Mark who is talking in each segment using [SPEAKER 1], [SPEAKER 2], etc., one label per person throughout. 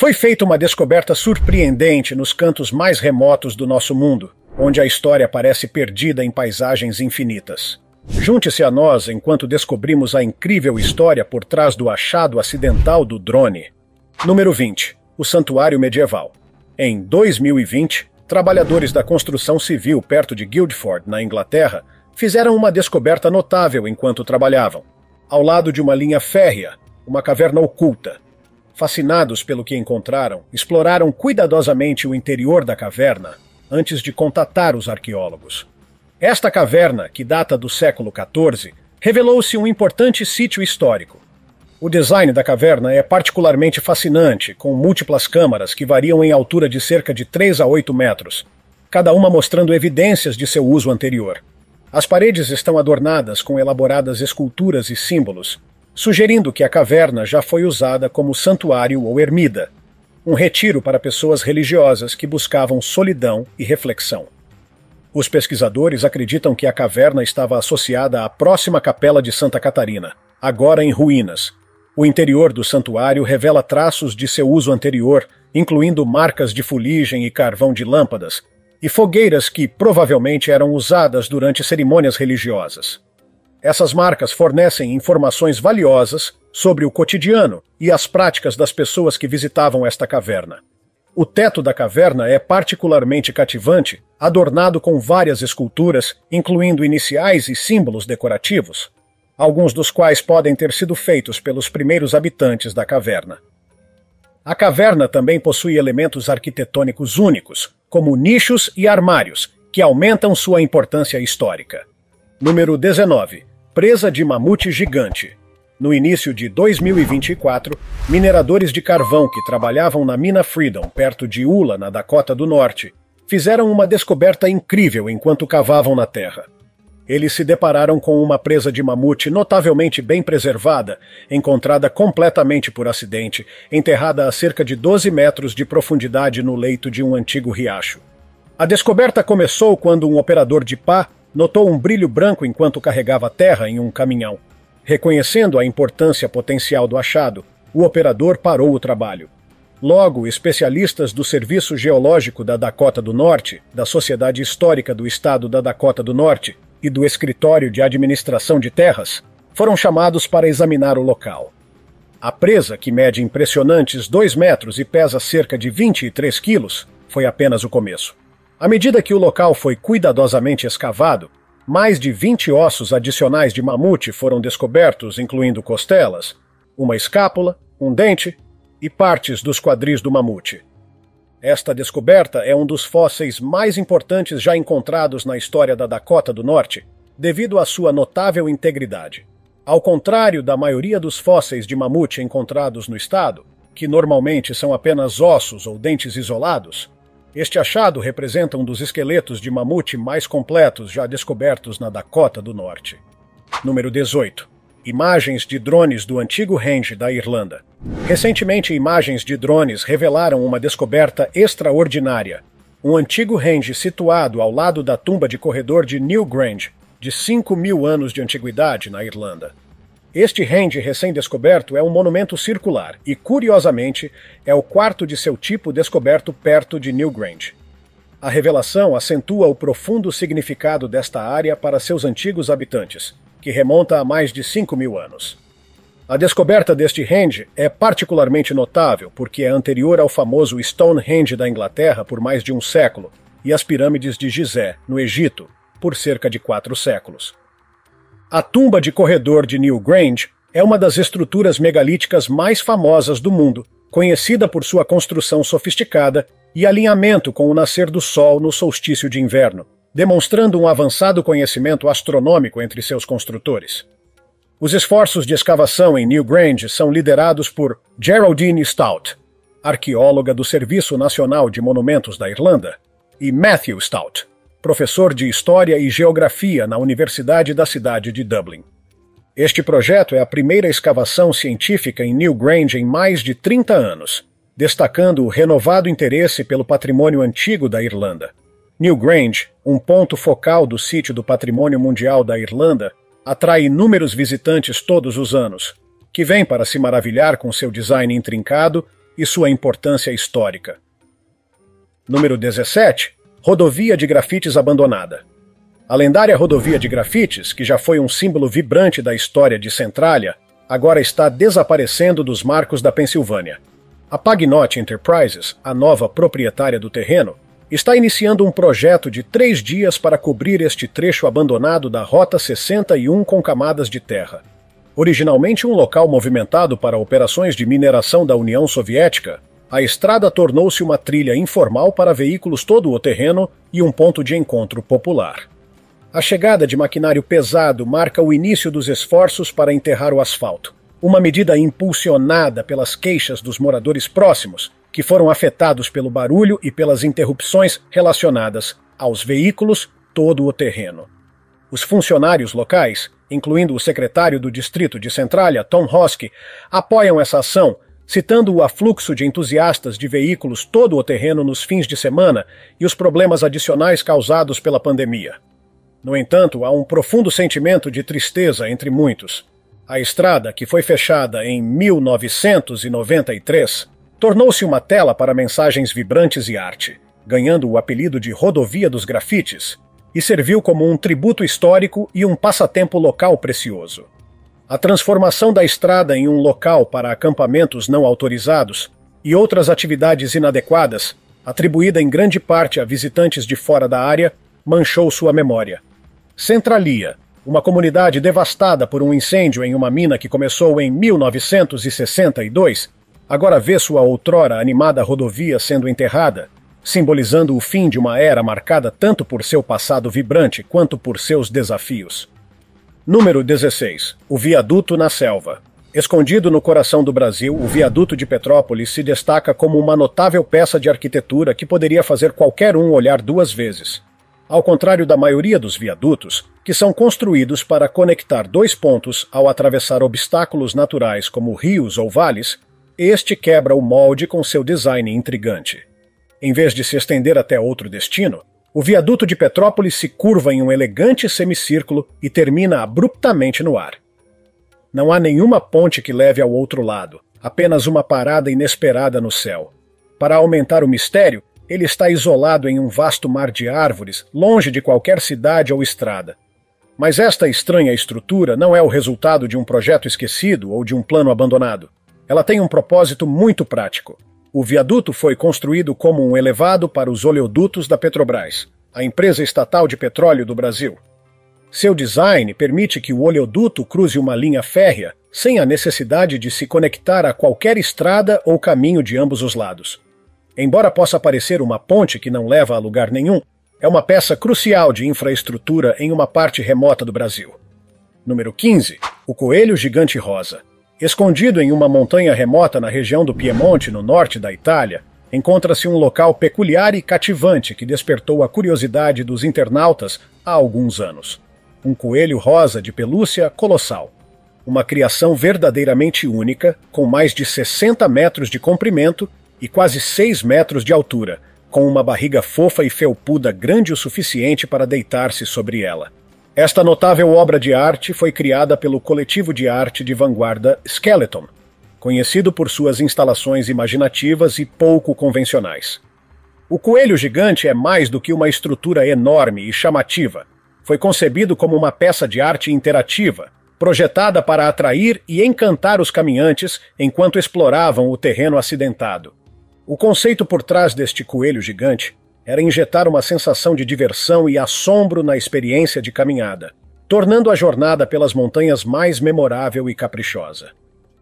[SPEAKER 1] Foi feita uma descoberta surpreendente nos cantos mais remotos do nosso mundo, onde a história parece perdida em paisagens infinitas. Junte-se a nós enquanto descobrimos a incrível história por trás do achado acidental do drone. Número 20. O Santuário Medieval. Em 2020, trabalhadores da construção civil perto de Guildford, na Inglaterra, fizeram uma descoberta notável enquanto trabalhavam. Ao lado de uma linha férrea, uma caverna oculta. Fascinados pelo que encontraram, exploraram cuidadosamente o interior da caverna antes de contatar os arqueólogos. Esta caverna, que data do século XIV, revelou-se um importante sítio histórico. O design da caverna é particularmente fascinante, com múltiplas câmaras que variam em altura de cerca de 3 a 8 metros, cada uma mostrando evidências de seu uso anterior. As paredes estão adornadas com elaboradas esculturas e símbolos, sugerindo que a caverna já foi usada como santuário ou ermida, um retiro para pessoas religiosas que buscavam solidão e reflexão. Os pesquisadores acreditam que a caverna estava associada à próxima capela de Santa Catarina, agora em ruínas. O interior do santuário revela traços de seu uso anterior, incluindo marcas de fuligem e carvão de lâmpadas, e fogueiras que provavelmente eram usadas durante cerimônias religiosas. Essas marcas fornecem informações valiosas sobre o cotidiano e as práticas das pessoas que visitavam esta caverna. O teto da caverna é particularmente cativante, adornado com várias esculturas, incluindo iniciais e símbolos decorativos, alguns dos quais podem ter sido feitos pelos primeiros habitantes da caverna. A caverna também possui elementos arquitetônicos únicos, como nichos e armários, que aumentam sua importância histórica. Número 19. Presa de mamute gigante. No início de 2024, mineradores de carvão que trabalhavam na mina Freedom, perto de Ula, na Dakota do Norte, fizeram uma descoberta incrível enquanto cavavam na terra. Eles se depararam com uma presa de mamute notavelmente bem preservada, encontrada completamente por acidente, enterrada a cerca de 12 metros de profundidade no leito de um antigo riacho. A descoberta começou quando um operador de pá notou um brilho branco enquanto carregava terra em um caminhão. Reconhecendo a importância potencial do achado, o operador parou o trabalho. Logo, especialistas do Serviço Geológico da Dakota do Norte, da Sociedade Histórica do Estado da Dakota do Norte e do Escritório de Administração de Terras foram chamados para examinar o local. A presa, que mede impressionantes 2 metros e pesa cerca de 23 quilos, foi apenas o começo. À medida que o local foi cuidadosamente escavado, mais de 20 ossos adicionais de mamute foram descobertos, incluindo costelas, uma escápula, um dente e partes dos quadris do mamute. Esta descoberta é um dos fósseis mais importantes já encontrados na história da Dakota do Norte, devido à sua notável integridade. Ao contrário da maioria dos fósseis de mamute encontrados no estado, que normalmente são apenas ossos ou dentes isolados, este achado representa um dos esqueletos de mamute mais completos já descobertos na Dakota do Norte. Número 18. Imagens de drones do antigo range da Irlanda. Recentemente, imagens de drones revelaram uma descoberta extraordinária. Um antigo range situado ao lado da tumba de corredor de Newgrange, de 5.000 anos de antiguidade na Irlanda. Este range recém-descoberto é um monumento circular e, curiosamente, é o quarto de seu tipo descoberto perto de Newgrange. A revelação acentua o profundo significado desta área para seus antigos habitantes, que remonta a mais de 5.000 anos. A descoberta deste range é particularmente notável porque é anterior ao famoso Stonehenge da Inglaterra por mais de um século e às pirâmides de Gizé, no Egito, por cerca de 4 séculos. A tumba de corredor de Newgrange é uma das estruturas megalíticas mais famosas do mundo, conhecida por sua construção sofisticada e alinhamento com o nascer do Sol no solstício de inverno, demonstrando um avançado conhecimento astronômico entre seus construtores. Os esforços de escavação em Newgrange são liderados por Geraldine Stout, arqueóloga do Serviço Nacional de Monumentos da Irlanda, e Matthew Stout, professor de História e Geografia na Universidade da cidade de Dublin. Este projeto é a primeira escavação científica em Newgrange em mais de 30 anos, destacando o renovado interesse pelo patrimônio antigo da Irlanda. Newgrange, um ponto focal do sítio do Patrimônio Mundial da Irlanda, atrai inúmeros visitantes todos os anos, que vêm para se maravilhar com seu design intrincado e sua importância histórica. Número 17. Rodovia de grafites abandonada. A lendária rodovia de grafites, que já foi um símbolo vibrante da história de Centralia, agora está desaparecendo dos marcos da Pensilvânia. A Pagnott Enterprises, a nova proprietária do terreno, está iniciando um projeto de 3 dias para cobrir este trecho abandonado da Rota 61 com camadas de terra. Originalmente um local movimentado para operações de mineração da União Soviética, a estrada tornou-se uma trilha informal para veículos todo-terreno e um ponto de encontro popular. A chegada de maquinário pesado marca o início dos esforços para enterrar o asfalto, uma medida impulsionada pelas queixas dos moradores próximos, que foram afetados pelo barulho e pelas interrupções relacionadas aos veículos todo-terreno. Os funcionários locais, incluindo o secretário do distrito de Centralia, Tom Hosky, apoiam essa ação, citando o afluxo de entusiastas de veículos todo-terreno nos fins de semana e os problemas adicionais causados pela pandemia. No entanto, há um profundo sentimento de tristeza entre muitos. A estrada, que foi fechada em 1993, tornou-se uma tela para mensagens vibrantes e arte, ganhando o apelido de Rodovia dos Grafites, e serviu como um tributo histórico e um passatempo local precioso. A transformação da estrada em um local para acampamentos não autorizados e outras atividades inadequadas, atribuída em grande parte a visitantes de fora da área, manchou sua memória. Centralia, uma comunidade devastada por um incêndio em uma mina que começou em 1962, agora vê sua outrora animada rodovia sendo enterrada, simbolizando o fim de uma era marcada tanto por seu passado vibrante quanto por seus desafios. Número 16. O viaduto na selva. Escondido no coração do Brasil, o viaduto de Petrópolis se destaca como uma notável peça de arquitetura que poderia fazer qualquer um olhar 2 vezes. Ao contrário da maioria dos viadutos, que são construídos para conectar 2 pontos ao atravessar obstáculos naturais como rios ou vales, este quebra o molde com seu design intrigante. Em vez de se estender até outro destino, o viaduto de Petrópolis se curva em um elegante semicírculo e termina abruptamente no ar. Não há nenhuma ponte que leve ao outro lado, apenas uma parada inesperada no céu. Para aumentar o mistério, ele está isolado em um vasto mar de árvores, longe de qualquer cidade ou estrada. Mas esta estranha estrutura não é o resultado de um projeto esquecido ou de um plano abandonado. Ela tem um propósito muito prático. O viaduto foi construído como um elevado para os oleodutos da Petrobras, a empresa estatal de petróleo do Brasil. Seu design permite que o oleoduto cruze uma linha férrea sem a necessidade de se conectar a qualquer estrada ou caminho de ambos os lados. Embora possa parecer uma ponte que não leva a lugar nenhum, é uma peça crucial de infraestrutura em uma parte remota do Brasil. Número 15. O Coelho Gigante Rosa. Escondido em uma montanha remota na região do Piemonte, no norte da Itália, encontra-se um local peculiar e cativante que despertou a curiosidade dos internautas há alguns anos. Um coelho rosa de pelúcia colossal. Uma criação verdadeiramente única, com mais de 60 metros de comprimento e quase 6 metros de altura, com uma barriga fofa e felpuda grande o suficiente para deitar-se sobre ela. Esta notável obra de arte foi criada pelo coletivo de arte de vanguarda Skeleton, conhecido por suas instalações imaginativas e pouco convencionais. O coelho gigante é mais do que uma estrutura enorme e chamativa. Foi concebido como uma peça de arte interativa, projetada para atrair e encantar os caminhantes enquanto exploravam o terreno acidentado. O conceito por trás deste coelho gigante era injetar uma sensação de diversão e assombro na experiência de caminhada, tornando a jornada pelas montanhas mais memorável e caprichosa.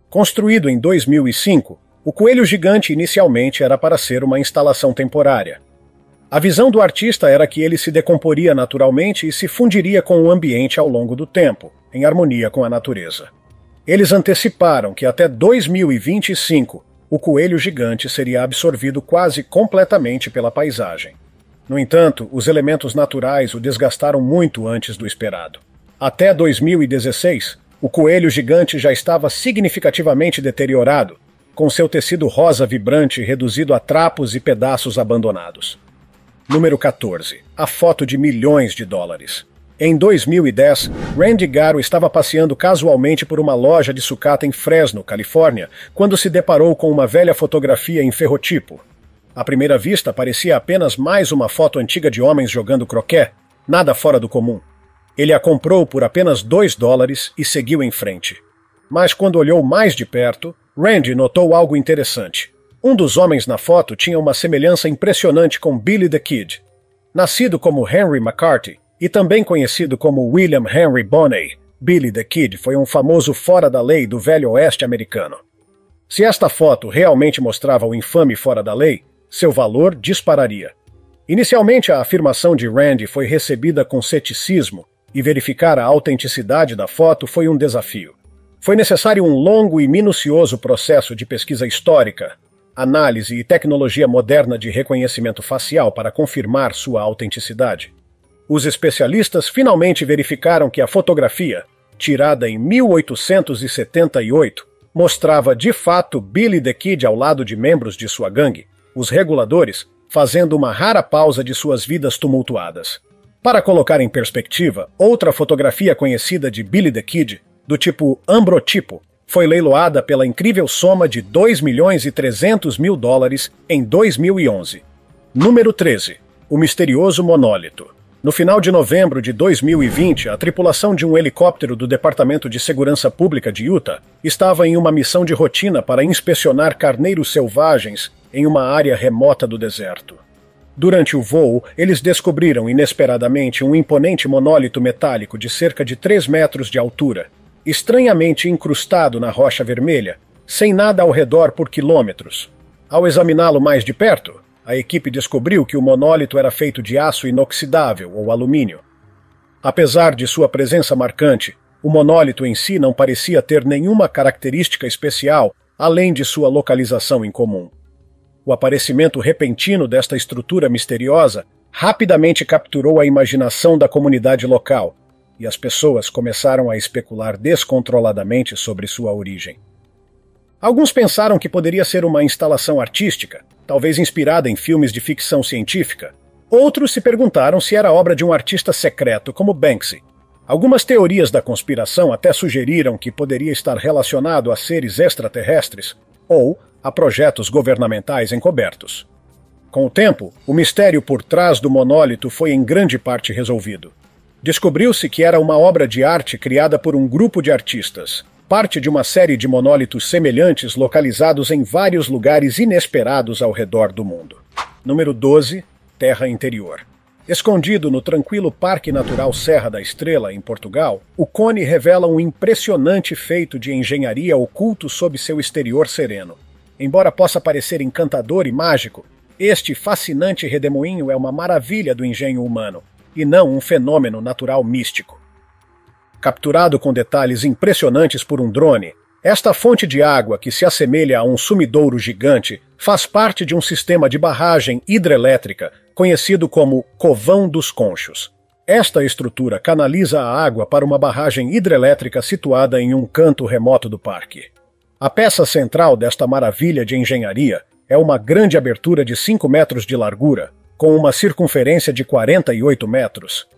[SPEAKER 1] Construído em 2005, o coelho gigante inicialmente era para ser uma instalação temporária. A visão do artista era que ele se decomporia naturalmente e se fundiria com o ambiente ao longo do tempo, em harmonia com a natureza. Eles anteciparam que até 2025 o coelho gigante seria absorvido quase completamente pela paisagem. No entanto, os elementos naturais o desgastaram muito antes do esperado. Até 2016, o coelho gigante já estava significativamente deteriorado, com seu tecido rosa vibrante reduzido a trapos e pedaços abandonados. Número 14. A foto de milhões de dólares. Em 2010, Randy Garo estava passeando casualmente por uma loja de sucata em Fresno, Califórnia, quando se deparou com uma velha fotografia em ferrotipo. À primeira vista, parecia apenas mais uma foto antiga de homens jogando croquet, nada fora do comum. Ele a comprou por apenas $2 e seguiu em frente. Mas quando olhou mais de perto, Randy notou algo interessante. Um dos homens na foto tinha uma semelhança impressionante com Billy the Kid. Nascido como Henry McCarthy, e também conhecido como William Henry Bonney, Billy the Kid foi um famoso fora da lei do velho oeste americano. Se esta foto realmente mostrava o infame fora da lei, seu valor dispararia. Inicialmente, a afirmação de Randy foi recebida com ceticismo, e verificar a autenticidade da foto foi um desafio. Foi necessário um longo e minucioso processo de pesquisa histórica, análise e tecnologia moderna de reconhecimento facial para confirmar sua autenticidade. Os especialistas finalmente verificaram que a fotografia, tirada em 1878, mostrava de fato Billy the Kid ao lado de membros de sua gangue, os reguladores, fazendo uma rara pausa de suas vidas tumultuadas. Para colocar em perspectiva, outra fotografia conhecida de Billy the Kid, do tipo ambrotipo, foi leiloada pela incrível soma de $2.300.000 em 2011. Número 13. O misterioso monólito. No final de novembro de 2020, a tripulação de um helicóptero do Departamento de Segurança Pública de Utah estava em uma missão de rotina para inspecionar carneiros selvagens em uma área remota do deserto. Durante o voo, eles descobriram inesperadamente um imponente monólito metálico de cerca de 3 metros de altura, estranhamente incrustado na rocha vermelha, sem nada ao redor por quilômetros. Ao examiná-lo mais de perto, a equipe descobriu que o monólito era feito de aço inoxidável ou alumínio. Apesar de sua presença marcante, o monólito em si não parecia ter nenhuma característica especial além de sua localização incomum. O aparecimento repentino desta estrutura misteriosa rapidamente capturou a imaginação da comunidade local, e as pessoas começaram a especular descontroladamente sobre sua origem. Alguns pensaram que poderia ser uma instalação artística, talvez inspirada em filmes de ficção científica. Outros se perguntaram se era obra de um artista secreto como Banksy. Algumas teorias da conspiração até sugeriram que poderia estar relacionado a seres extraterrestres ou a projetos governamentais encobertos. Com o tempo, o mistério por trás do monólito foi em grande parte resolvido. Descobriu-se que era uma obra de arte criada por um grupo de artistas, parte de uma série de monólitos semelhantes localizados em vários lugares inesperados ao redor do mundo. Número 12. Terra Interior. Escondido no tranquilo Parque Natural Serra da Estrela, em Portugal, o cone revela um impressionante feito de engenharia oculto sob seu exterior sereno. Embora possa parecer encantador e mágico, este fascinante redemoinho é uma maravilha do engenho humano, e não um fenômeno natural místico. Capturado com detalhes impressionantes por um drone, esta fonte de água, que se assemelha a um sumidouro gigante, faz parte de um sistema de barragem hidrelétrica conhecido como Covão dos Conchos. Esta estrutura canaliza a água para uma barragem hidrelétrica situada em um canto remoto do parque. A peça central desta maravilha de engenharia é uma grande abertura de 5 metros de largura, com uma circunferência de 48 metros.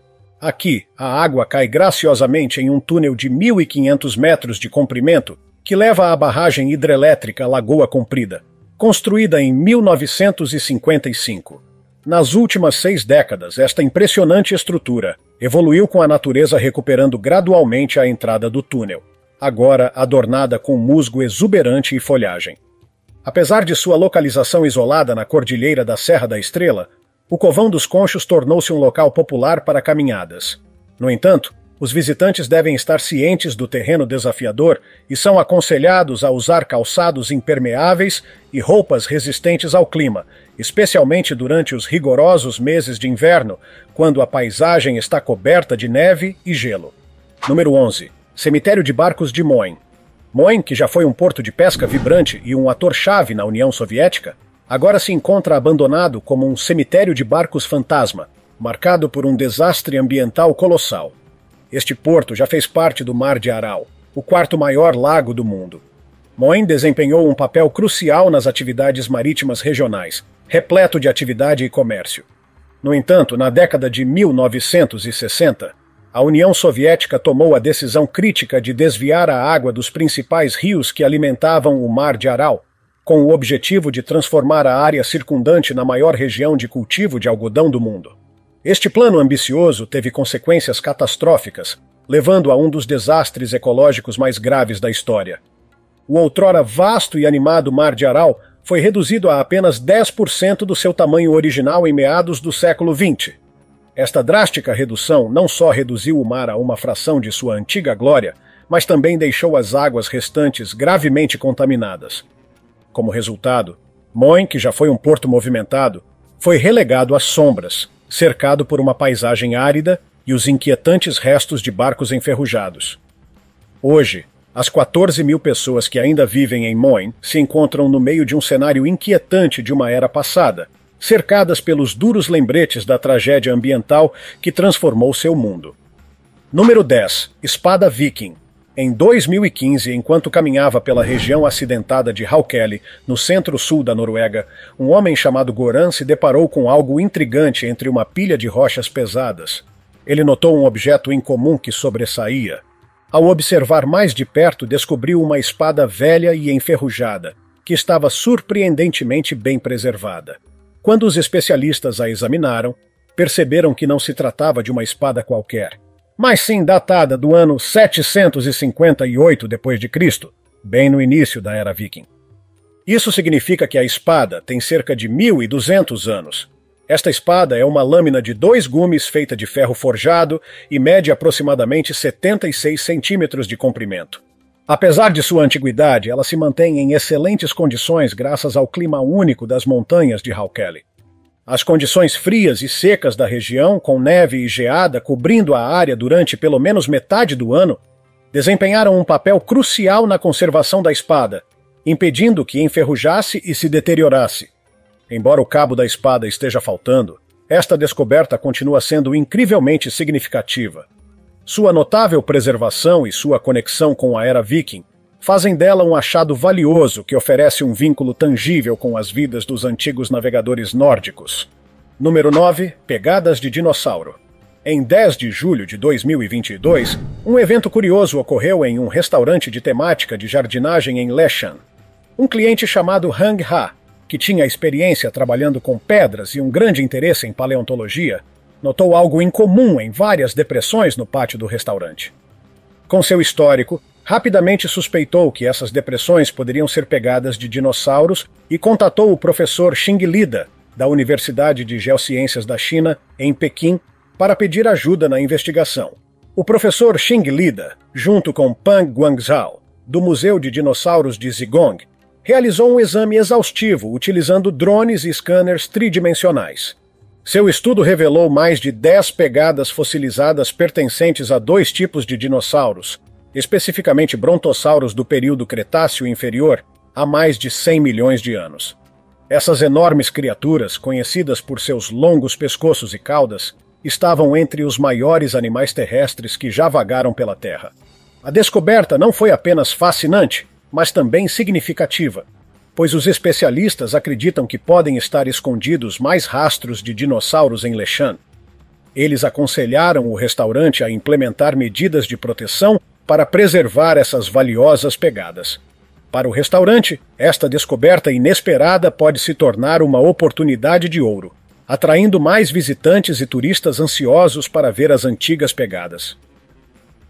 [SPEAKER 1] Aqui, a água cai graciosamente em um túnel de 1.500 metros de comprimento que leva à barragem hidrelétrica Lagoa Comprida, construída em 1955. Nas últimas 6 décadas, esta impressionante estrutura evoluiu com a natureza recuperando gradualmente a entrada do túnel, agora adornada com musgo exuberante e folhagem. Apesar de sua localização isolada na cordilheira da Serra da Estrela, o Covão dos Conchos tornou-se um local popular para caminhadas. No entanto, os visitantes devem estar cientes do terreno desafiador e são aconselhados a usar calçados impermeáveis e roupas resistentes ao clima, especialmente durante os rigorosos meses de inverno, quando a paisagem está coberta de neve e gelo. Número 11. Cemitério de Barcos de Moin. Moin, que já foi um porto de pesca vibrante e um ator-chave na União Soviética, agora se encontra abandonado como um cemitério de barcos fantasma, marcado por um desastre ambiental colossal. Este porto já fez parte do Mar de Aral, o 4º maior lago do mundo. Moin desempenhou um papel crucial nas atividades marítimas regionais, repleto de atividade e comércio. No entanto, na década de 1960, a União Soviética tomou a decisão crítica de desviar a água dos principais rios que alimentavam o Mar de Aral, com o objetivo de transformar a área circundante na maior região de cultivo de algodão do mundo. Este plano ambicioso teve consequências catastróficas, levando a um dos desastres ecológicos mais graves da história. O outrora vasto e animado Mar de Aral foi reduzido a apenas 10% do seu tamanho original em meados do século XX. Esta drástica redução não só reduziu o mar a uma fração de sua antiga glória, mas também deixou as águas restantes gravemente contaminadas. Como resultado, Moin, que já foi um porto movimentado, foi relegado às sombras, cercado por uma paisagem árida e os inquietantes restos de barcos enferrujados. Hoje, as 14 mil pessoas que ainda vivem em Moin se encontram no meio de um cenário inquietante de uma era passada, cercadas pelos duros lembretes da tragédia ambiental que transformou seu mundo. Número 10. Espada Viking. Em 2015, enquanto caminhava pela região acidentada de Haukeli, no centro-sul da Noruega, um homem chamado Goran se deparou com algo intrigante entre uma pilha de rochas pesadas. Ele notou um objeto incomum que sobressaía. Ao observar mais de perto, descobriu uma espada velha e enferrujada, que estava surpreendentemente bem preservada. Quando os especialistas a examinaram, perceberam que não se tratava de uma espada qualquer, mas sim datada do ano 758 d.C., bem no início da Era Viking. Isso significa que a espada tem cerca de 1.200 anos. Esta espada é uma lâmina de 2 gumes feita de ferro forjado e mede aproximadamente 76 centímetros de comprimento. Apesar de sua antiguidade, ela se mantém em excelentes condições graças ao clima único das montanhas de Haukeli. As condições frias e secas da região, com neve e geada cobrindo a área durante pelo menos metade do ano, desempenharam um papel crucial na conservação da espada, impedindo que enferrujasse e se deteriorasse. Embora o cabo da espada esteja faltando, esta descoberta continua sendo incrivelmente significativa. Sua notável preservação e sua conexão com a Era Viking fazem dela um achado valioso que oferece um vínculo tangível com as vidas dos antigos navegadores nórdicos. Número 9. Pegadas de dinossauro. Em 10 de julho de 2022, um evento curioso ocorreu em um restaurante de temática de jardinagem em Leshan. Um cliente chamado Hang Ha, que tinha experiência trabalhando com pedras e um grande interesse em paleontologia, notou algo incomum em várias depressões no pátio do restaurante. Com seu histórico, rapidamente suspeitou que essas depressões poderiam ser pegadas de dinossauros e contatou o professor Xing Lida, da Universidade de Geociências da China, em Pequim, para pedir ajuda na investigação. O professor Xing Lida, junto com Pang Guangzhou, do Museu de Dinossauros de Zigong, realizou um exame exaustivo utilizando drones e scanners tridimensionais. Seu estudo revelou mais de 10 pegadas fossilizadas pertencentes a 2 tipos de dinossauros, especificamente brontossauros do período Cretáceo inferior, há mais de 100 milhões de anos. Essas enormes criaturas, conhecidas por seus longos pescoços e caudas, estavam entre os maiores animais terrestres que já vagaram pela Terra. A descoberta não foi apenas fascinante, mas também significativa, pois os especialistas acreditam que podem estar escondidos mais rastros de dinossauros em Leshan. Eles aconselharam o restaurante a implementar medidas de proteção para preservar essas valiosas pegadas. Para o restaurante, esta descoberta inesperada pode se tornar uma oportunidade de ouro, atraindo mais visitantes e turistas ansiosos para ver as antigas pegadas.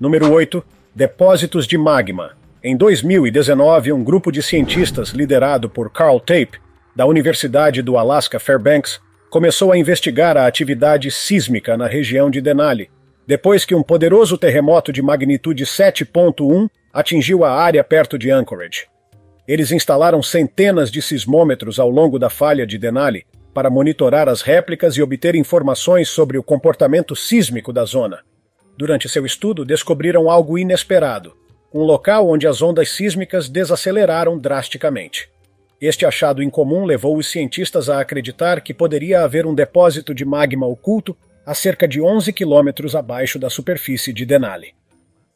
[SPEAKER 1] Número 8. Depósitos de magma. Em 2019, um grupo de cientistas liderado por Carl Tape, da Universidade do Alaska Fairbanks, começou a investigar a atividade sísmica na região de Denali, depois que um poderoso terremoto de magnitude 7.1 atingiu a área perto de Anchorage. Eles instalaram centenas de sismômetros ao longo da falha de Denali para monitorar as réplicas e obter informações sobre o comportamento sísmico da zona. Durante seu estudo, descobriram algo inesperado: um local onde as ondas sísmicas desaceleraram drasticamente. Este achado incomum levou os cientistas a acreditar que poderia haver um depósito de magma oculto a cerca de 11 quilômetros abaixo da superfície de Denali.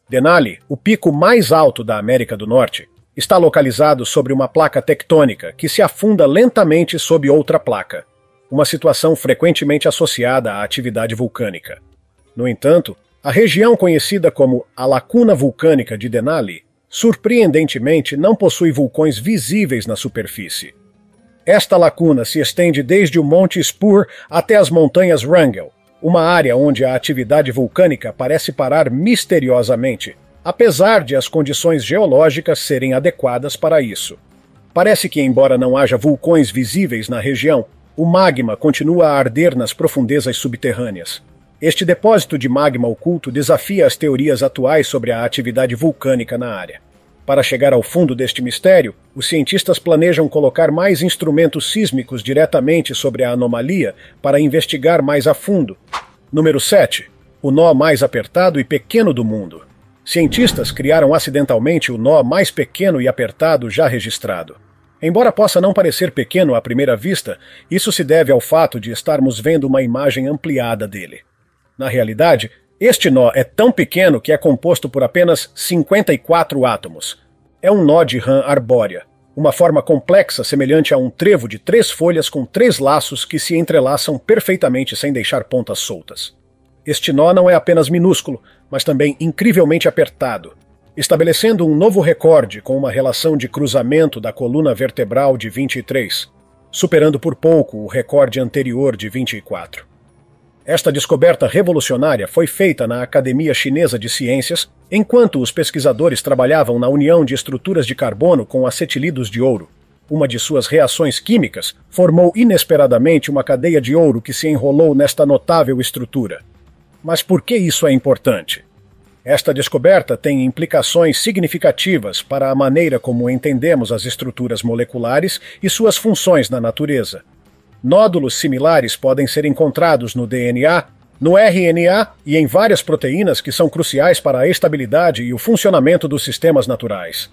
[SPEAKER 1] Denali, o pico mais alto da América do Norte, está localizado sobre uma placa tectônica que se afunda lentamente sob outra placa, uma situação frequentemente associada à atividade vulcânica. No entanto, A região conhecida como a Lacuna Vulcânica de Denali, surpreendentemente, não possui vulcões visíveis na superfície. Esta lacuna se estende desde o Monte Spur até as montanhas Wrangell, uma área onde a atividade vulcânica parece parar misteriosamente, apesar de as condições geológicas serem adequadas para isso. Parece que, embora não haja vulcões visíveis na região, o magma continua a arder nas profundezas subterrâneas. Este depósito de magma oculto desafia as teorias atuais sobre a atividade vulcânica na área. Para chegar ao fundo deste mistério, os cientistas planejam colocar mais instrumentos sísmicos diretamente sobre a anomalia para investigar mais a fundo. Número 7. O nó mais apertado e pequeno do mundo. Cientistas criaram acidentalmente o nó mais pequeno e apertado já registrado. Embora possa não parecer pequeno à primeira vista, isso se deve ao fato de estarmos vendo uma imagem ampliada dele. Na realidade, este nó é tão pequeno que é composto por apenas 54 átomos. É um nó de rã arbórea, uma forma complexa semelhante a um trevo de 3 folhas com 3 laços que se entrelaçam perfeitamente sem deixar pontas soltas. Este nó não é apenas minúsculo, mas também incrivelmente apertado, estabelecendo um novo recorde com uma relação de cruzamento da coluna vertebral de 23, superando por pouco o recorde anterior de 24. Esta descoberta revolucionária foi feita na Academia Chinesa de Ciências, enquanto os pesquisadores trabalhavam na união de estruturas de carbono com acetílidos de ouro. Uma de suas reações químicas formou inesperadamente uma cadeia de ouro que se enrolou nesta notável estrutura. Mas por que isso é importante? Esta descoberta tem implicações significativas para a maneira como entendemos as estruturas moleculares e suas funções na natureza. Nódulos similares podem ser encontrados no DNA, no RNA e em várias proteínas que são cruciais para a estabilidade e o funcionamento dos sistemas naturais.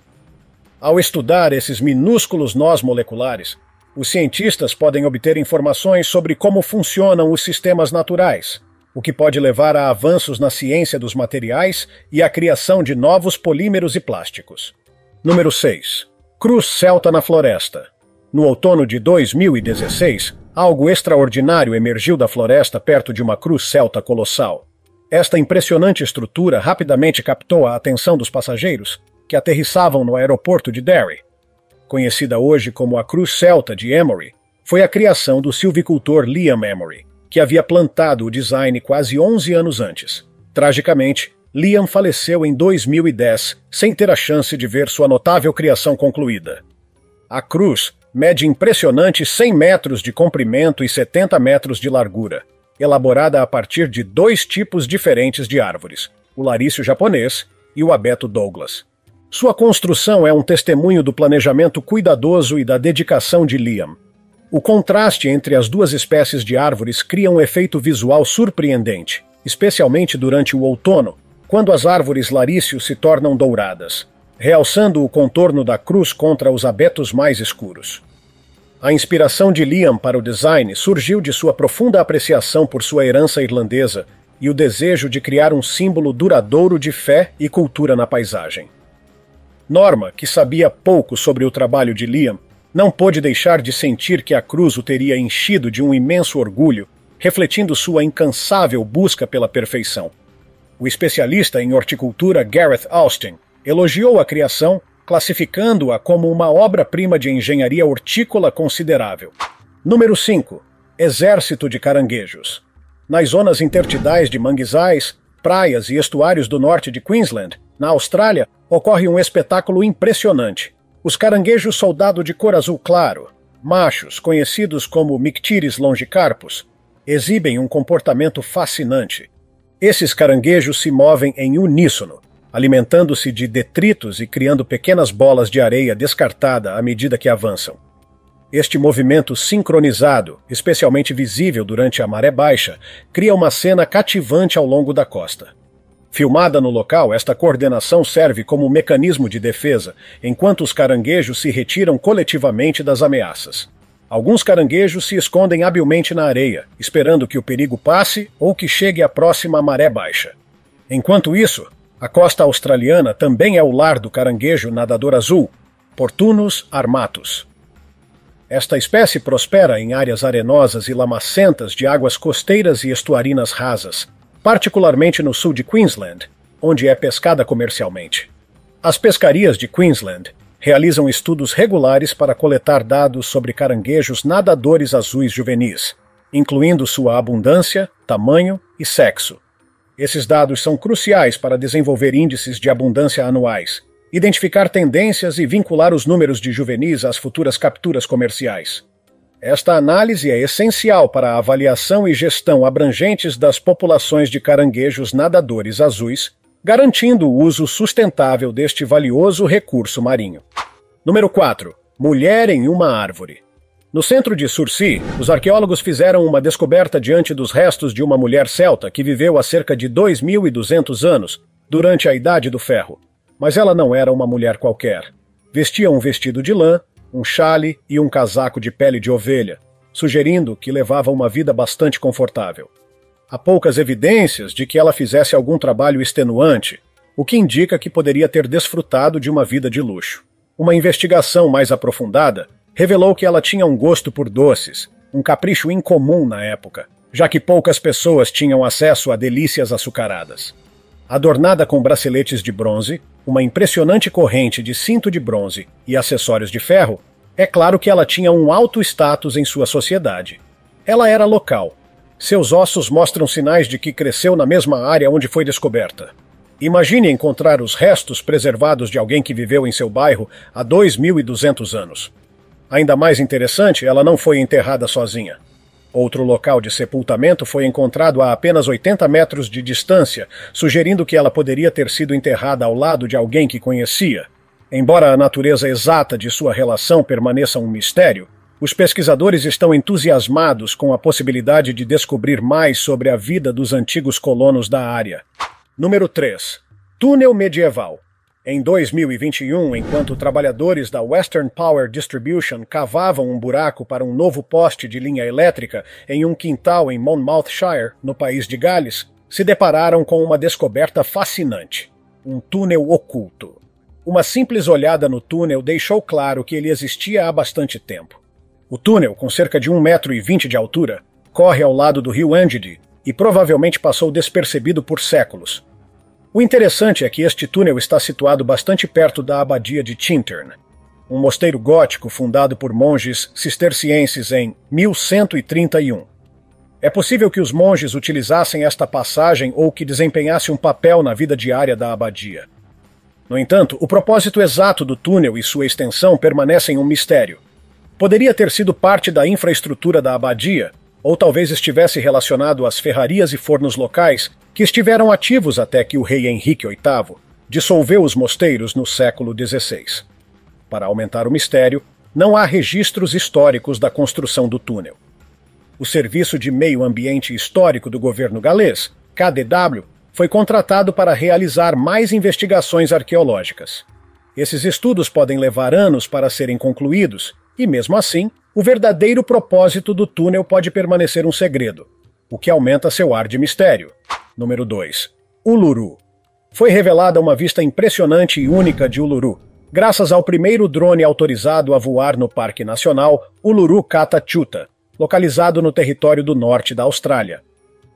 [SPEAKER 1] Ao estudar esses minúsculos nós moleculares, os cientistas podem obter informações sobre como funcionam os sistemas naturais, o que pode levar a avanços na ciência dos materiais e à criação de novos polímeros e plásticos. Número 6. Cruz celta na floresta. No outono de 2016, algo extraordinário emergiu da floresta perto de uma cruz celta colossal. Esta impressionante estrutura rapidamente captou a atenção dos passageiros, que aterrissavam no aeroporto de Derry. Conhecida hoje como a Cruz Celta de Emory, foi a criação do silvicultor Liam Emory, que havia plantado o design quase 11 anos antes. Tragicamente, Liam faleceu em 2010, sem ter a chance de ver sua notável criação concluída. A cruz mede impressionantes 100 metros de comprimento e 70 metros de largura, elaborada a partir de 2 tipos diferentes de árvores, o larício japonês e o abeto Douglas. Sua construção é um testemunho do planejamento cuidadoso e da dedicação de Liam. O contraste entre as duas espécies de árvores cria um efeito visual surpreendente, especialmente durante o outono, quando as árvores larícios se tornam douradas, realçando o contorno da cruz contra os abetos mais escuros. A inspiração de Liam para o design surgiu de sua profunda apreciação por sua herança irlandesa e o desejo de criar um símbolo duradouro de fé e cultura na paisagem. Norma, que sabia pouco sobre o trabalho de Liam, não pôde deixar de sentir que a cruz o teria enchido de um imenso orgulho, refletindo sua incansável busca pela perfeição. O especialista em horticultura Gareth Austin elogiou a criação, classificando-a como uma obra-prima de engenharia hortícola considerável. Número 5. Exército de caranguejos. Nas zonas intertidais de manguezais, praias e estuários do norte de Queensland, na Austrália, ocorre um espetáculo impressionante. Os caranguejos soldado de cor azul claro, machos, conhecidos como Mictires longicarpus, exibem um comportamento fascinante. Esses caranguejos se movem em uníssono, alimentando-se de detritos e criando pequenas bolas de areia descartada à medida que avançam. Este movimento sincronizado, especialmente visível durante a maré baixa, cria uma cena cativante ao longo da costa. Filmada no local, esta coordenação serve como mecanismo de defesa, enquanto os caranguejos se retiram coletivamente das ameaças. Alguns caranguejos se escondem habilmente na areia, esperando que o perigo passe ou que chegue a próxima maré baixa. Enquanto isso, a costa australiana também é o lar do caranguejo nadador azul, Portunus armatus. Esta espécie prospera em áreas arenosas e lamacentas de águas costeiras e estuarinas rasas, particularmente no sul de Queensland, onde é pescada comercialmente. As pescarias de Queensland realizam estudos regulares para coletar dados sobre caranguejos nadadores azuis juvenis, incluindo sua abundância, tamanho e sexo. Esses dados são cruciais para desenvolver índices de abundância anuais, identificar tendências e vincular os números de juvenis às futuras capturas comerciais. Esta análise é essencial para a avaliação e gestão abrangentes das populações de caranguejos nadadores azuis, garantindo o uso sustentável deste valioso recurso marinho. Número 4. Mulher em uma árvore. No centro de Sursi, os arqueólogos fizeram uma descoberta diante dos restos de uma mulher celta que viveu há cerca de 2.200 anos, durante a Idade do Ferro. Mas ela não era uma mulher qualquer. Vestia um vestido de lã, um chale e um casaco de pele de ovelha, sugerindo que levava uma vida bastante confortável. Há poucas evidências de que ela fizesse algum trabalho extenuante, o que indica que poderia ter desfrutado de uma vida de luxo. Uma investigação mais aprofundada revelou que ela tinha um gosto por doces, um capricho incomum na época, já que poucas pessoas tinham acesso a delícias açucaradas. Adornada com braceletes de bronze, uma impressionante corrente de cinto de bronze e acessórios de ferro, é claro que ela tinha um alto status em sua sociedade. Ela era local. Seus ossos mostram sinais de que cresceu na mesma área onde foi descoberta. Imagine encontrar os restos preservados de alguém que viveu em seu bairro há 2.200 anos. Ainda mais interessante, ela não foi enterrada sozinha. Outro local de sepultamento foi encontrado a apenas 80 metros de distância, sugerindo que ela poderia ter sido enterrada ao lado de alguém que conhecia. Embora a natureza exata de sua relação permaneça um mistério, os pesquisadores estão entusiasmados com a possibilidade de descobrir mais sobre a vida dos antigos colonos da área. Número 3. Túnel medieval. Em 2021, enquanto trabalhadores da Western Power Distribution cavavam um buraco para um novo poste de linha elétrica em um quintal em Monmouthshire, no país de Gales, se depararam com uma descoberta fascinante: um túnel oculto. Uma simples olhada no túnel deixou claro que ele existia há bastante tempo. O túnel, com cerca de 1,20 m de altura, corre ao lado do rio Andedy e provavelmente passou despercebido por séculos. O interessante é que este túnel está situado bastante perto da abadia de Tintern, um mosteiro gótico fundado por monges cistercienses em 1131. É possível que os monges utilizassem esta passagem ou que desempenhasse um papel na vida diária da abadia. No entanto, o propósito exato do túnel e sua extensão permanecem um mistério. Poderia ter sido parte da infraestrutura da abadia, ou talvez estivesse relacionado às ferrarias e fornos locais que estiveram ativos até que o rei Henrique VIII dissolveu os mosteiros no século XVI. Para aumentar o mistério, não há registros históricos da construção do túnel. O Serviço de Meio Ambiente Histórico do governo galês, KDW, foi contratado para realizar mais investigações arqueológicas. Esses estudos podem levar anos para serem concluídos, e mesmo assim, o verdadeiro propósito do túnel pode permanecer um segredo, o que aumenta seu ar de mistério. Número 2. Uluru. Foi revelada uma vista impressionante e única de Uluru, graças ao primeiro drone autorizado a voar no Parque Nacional Uluru Kata Tjuta, localizado no território do norte da Austrália.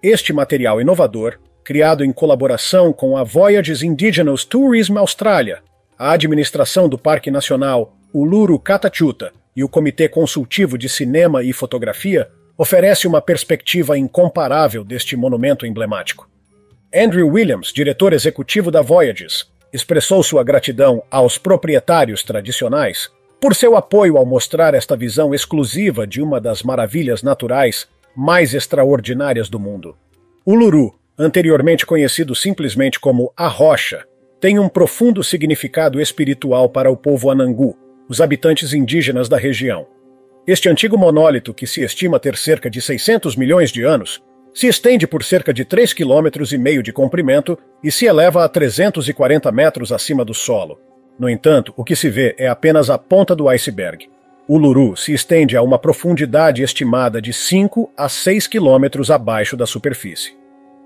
[SPEAKER 1] Este material inovador, criado em colaboração com a Voyages Indigenous Tourism Australia, a administração do Parque Nacional Uluru Kata Tjuta e o Comitê Consultivo de Cinema e Fotografia, oferece uma perspectiva incomparável deste monumento emblemático. Andrew Williams, diretor executivo da Voyages, expressou sua gratidão aos proprietários tradicionais por seu apoio ao mostrar esta visão exclusiva de uma das maravilhas naturais mais extraordinárias do mundo. Uluru, anteriormente conhecido simplesmente como A Rocha, tem um profundo significado espiritual para o povo Anangu, os habitantes indígenas da região. Este antigo monólito, que se estima ter cerca de 600 milhões de anos, se estende por cerca de 3,5 km de comprimento e se eleva a 340 metros acima do solo. No entanto, o que se vê é apenas a ponta do iceberg. Uluru se estende a uma profundidade estimada de 5 a 6 quilômetros abaixo da superfície.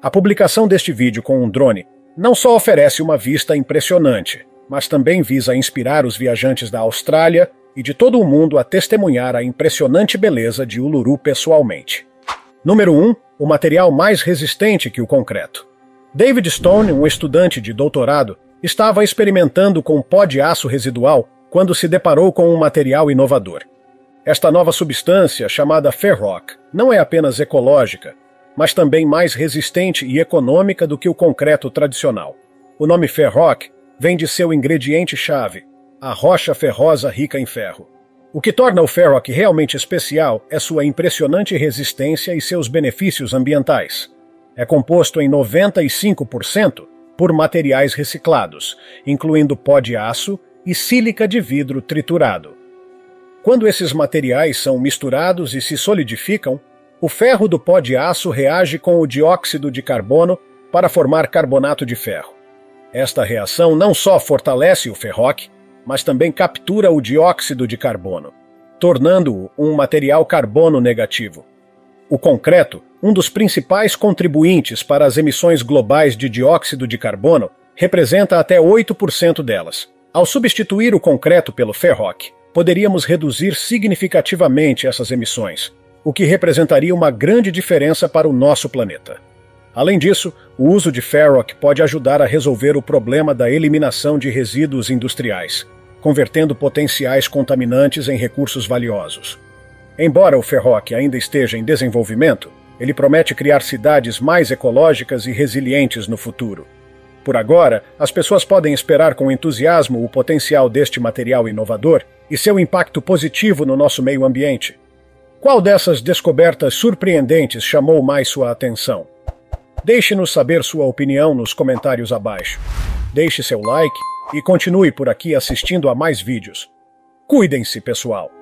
[SPEAKER 1] A publicação deste vídeo com um drone não só oferece uma vista impressionante, mas também visa inspirar os viajantes da Austrália e de todo o mundo a testemunhar a impressionante beleza de Uluru pessoalmente. Número 1. o material mais resistente que o concreto. David Stone, um estudante de doutorado, estava experimentando com pó de aço residual quando se deparou com um material inovador. Esta nova substância, chamada Ferroc, não é apenas ecológica, mas também mais resistente e econômica do que o concreto tradicional. O nome Ferroc vem de seu ingrediente-chave, a rocha ferrosa rica em ferro. O que torna o Ferroc realmente especial é sua impressionante resistência e seus benefícios ambientais. É composto em 95% por materiais reciclados, incluindo pó de aço e sílica de vidro triturado. Quando esses materiais são misturados e se solidificam, o ferro do pó de aço reage com o dióxido de carbono para formar carbonato de ferro. Esta reação não só fortalece o Ferroc, mas também captura o dióxido de carbono, tornando-o um material carbono negativo. O concreto, um dos principais contribuintes para as emissões globais de dióxido de carbono, representa até 8% delas. Ao substituir o concreto pelo Ferroc, poderíamos reduzir significativamente essas emissões, o que representaria uma grande diferença para o nosso planeta. Além disso, o uso de Ferroc pode ajudar a resolver o problema da eliminação de resíduos industriais, convertendo potenciais contaminantes em recursos valiosos. Embora o Ferroc ainda esteja em desenvolvimento, ele promete criar cidades mais ecológicas e resilientes no futuro. Por agora, as pessoas podem esperar com entusiasmo o potencial deste material inovador e seu impacto positivo no nosso meio ambiente. Qual dessas descobertas surpreendentes chamou mais sua atenção? Deixe-nos saber sua opinião nos comentários abaixo. Deixe seu like e continue por aqui assistindo a mais vídeos. Cuidem-se, pessoal!